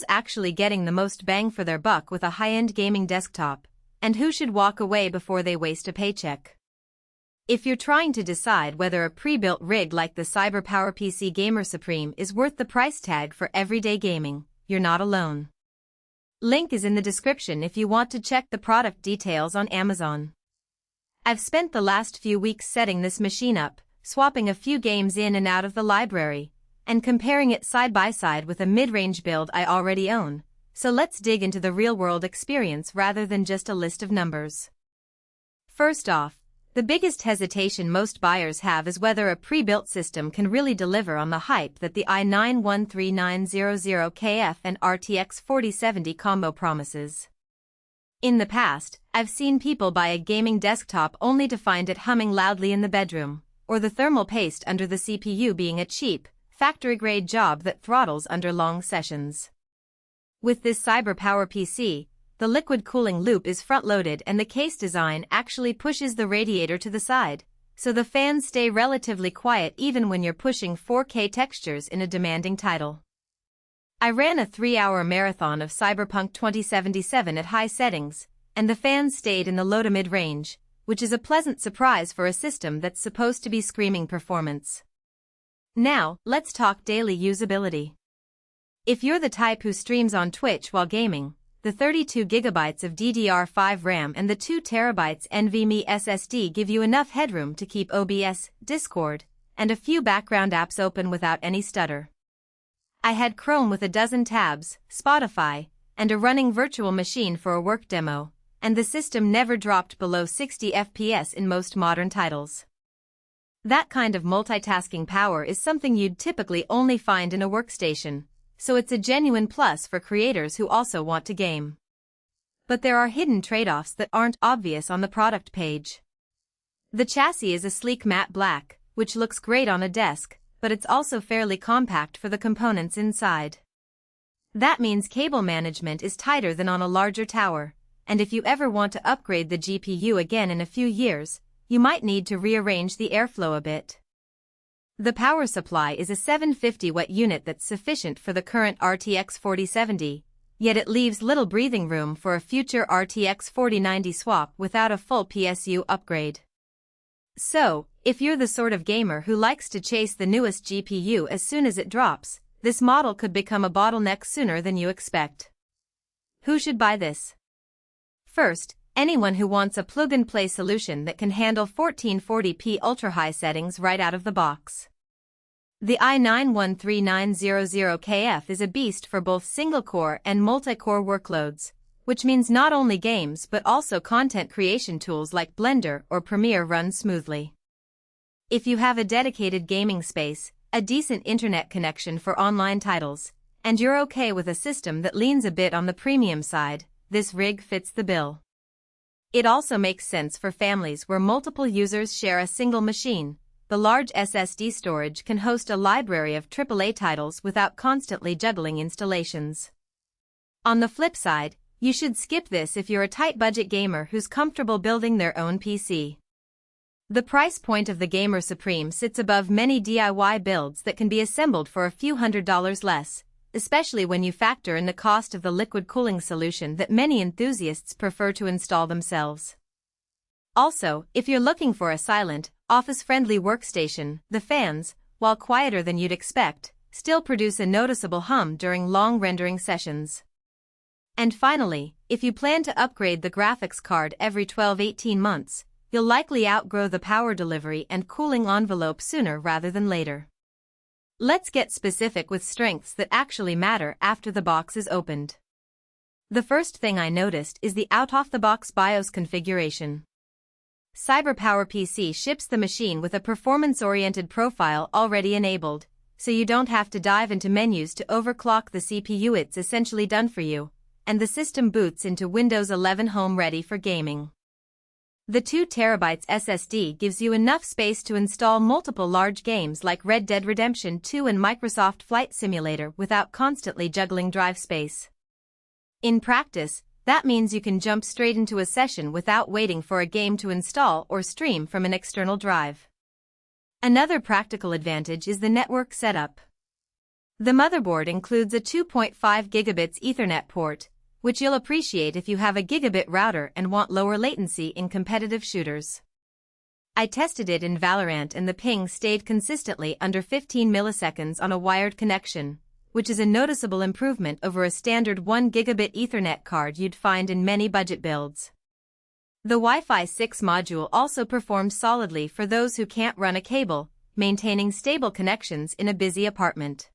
who's actually getting the most bang for their buck with a high-end gaming desktop, and who should walk away before they waste a paycheck. If you're trying to decide whether a pre-built rig like the CyberpowerPC Gamer Supreme is worth the price tag for everyday gaming, you're not alone. Link is in the description if you want to check the product details on Amazon. I've spent the last few weeks setting this machine up, swapping a few games in and out of the library, and comparing it side by side with a mid-range build I already own, so let's dig into the real-world experience rather than just a list of numbers. First off, the biggest hesitation most buyers have is whether a pre-built system can really deliver on the hype that the i9-13900KF and RTX 4070 combo promises. In the past, I've seen people buy a gaming desktop only to find it humming loudly in the bedroom, or the thermal paste under the CPU being a cheap, factory-grade job that throttles under long sessions. With this CyberpowerPC, the liquid cooling loop is front-loaded and the case design actually pushes the radiator to the side, so the fans stay relatively quiet even when you're pushing 4K textures in a demanding title. I ran a 3-hour marathon of Cyberpunk 2077 at high settings, and the fans stayed in the low to mid-range, which is a pleasant surprise for a system that's supposed to be screaming performance. Now, let's talk daily usability. If you're the type who streams on Twitch while gaming, the 32GB of DDR5 RAM and the 2TB NVMe SSD give you enough headroom to keep OBS, Discord, and a few background apps open without any stutter. I had Chrome with a dozen tabs, Spotify, and a running virtual machine for a work demo, and the system never dropped below 60 FPS in most modern titles. That kind of multitasking power is something you'd typically only find in a workstation, so it's a genuine plus for creators who also want to game. But there are hidden trade-offs that aren't obvious on the product page. The chassis is a sleek matte black, which looks great on a desk, but it's also fairly compact for the components inside. That means cable management is tighter than on a larger tower, and if you ever want to upgrade the GPU again in a few years, you might need to rearrange the airflow a bit. The power supply is a 750-watt unit that's sufficient for the current RTX 4070, yet it leaves little breathing room for a future RTX 4090 swap without a full PSU upgrade. So, if you're the sort of gamer who likes to chase the newest GPU as soon as it drops, this model could become a bottleneck sooner than you expect. Who should buy this? First, anyone who wants a plug-and-play solution that can handle 1440p ultra-high settings right out of the box. The i9-13900KF is a beast for both single-core and multi-core workloads, which means not only games but also content creation tools like Blender or Premiere run smoothly. If you have a dedicated gaming space, a decent internet connection for online titles, and you're okay with a system that leans a bit on the premium side, this rig fits the bill. It also makes sense for families where multiple users share a single machine. The large SSD storage can host a library of AAA titles without constantly juggling installations. On the flip side, you should skip this if you're a tight-budget gamer who's comfortable building their own PC. The price point of the Gamer Supreme sits above many DIY builds that can be assembled for a few $100s less, especially when you factor in the cost of the liquid cooling solution that many enthusiasts prefer to install themselves. Also, if you're looking for a silent, office-friendly workstation, the fans, while quieter than you'd expect, still produce a noticeable hum during long rendering sessions. And finally, if you plan to upgrade the graphics card every 12-18 months, you'll likely outgrow the power delivery and cooling envelope sooner rather than later. Let's get specific with strengths that actually matter after the box is opened. The first thing I noticed is the out-of-the-box BIOS configuration. CyberpowerPC ships the machine with a performance-oriented profile already enabled, so you don't have to dive into menus to overclock the CPU. It's essentially done for you, and the system boots into Windows 11 Home ready for gaming. The 2TB SSD gives you enough space to install multiple large games like Red Dead Redemption 2 and Microsoft Flight Simulator without constantly juggling drive space. In practice, that means you can jump straight into a session without waiting for a game to install or stream from an external drive. Another practical advantage is the network setup. The motherboard includes a 2.5 gigabits Ethernet port, which you'll appreciate if you have a gigabit router and want lower latency in competitive shooters. I tested it in Valorant and the ping stayed consistently under 15 milliseconds on a wired connection, which is a noticeable improvement over a standard 1 gigabit Ethernet card you'd find in many budget builds. The Wi-Fi 6 module also performs solidly for those who can't run a cable, maintaining stable connections in a busy apartment.